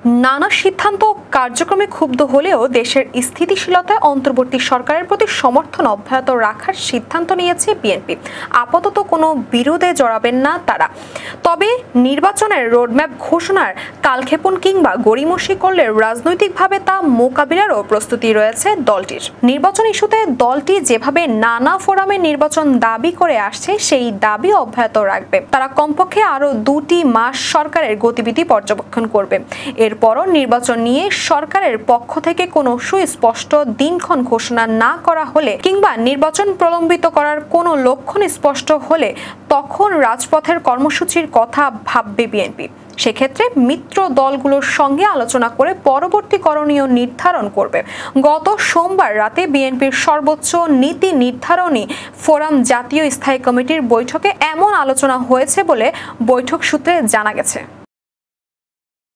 নানা সিদ্ধান্ত কার্যক্রমে ক্ষুব্ধ হলেও দেশের স্থিতিশীলতায় অন্তর্বর্তী সরকারের প্রতি সমর্থন অব্যাহত রাখার সিদ্ধান্ত নিয়েছে বিএনপি। আপাতত কোনো বিরোধে জড়াবেন না তারা। তবে নির্বাচনের রোডম্যাপ ঘোষণার কালক্ষেপণ কিংবা গড়িমসি করলে রাজনৈতিকভাবে তা মোকাবিলারও প্রস্তুতি রয়েছে দলটির। নির্বাচন ইস্যুতে দলটি যেভাবে নানা ফোরামে নির্বাচন দাবি করে আসছে সেই দাবি অব্যাহত রাখবে। তারা কমপক্ষে আরও 2টি মাস সরকারের গতিবিধি পর্যবেক্ষণ করবে। এরপরও নির্বাচন নিয়ে সরকারের পক্ষ থেকে কোনো সুস্পষ্ট দিনক্ষণ ঘোষণা না করা হলে কিংবা নির্বাচন প্রলম্বিত করার কোনো লক্ষণ স্পষ্ট হলে তখন রাজপথের কর্মসূচির কথা ভাববে বিএনপি। সেক্ষেত্রে মিত্র দলগুলোর সঙ্গে আলোচনা করে পরবর্তী করণীয় নির্ধারণ করবে। গত সোমবার রাতে বিএনপির সর্বোচ্চ নীতি নির্ধারণী ফোরাম জাতীয় স্থায়ী কমিটির বৈঠকে এমন আলোচনা হয়েছে বলে বৈঠক সূত্রে জানা গেছে।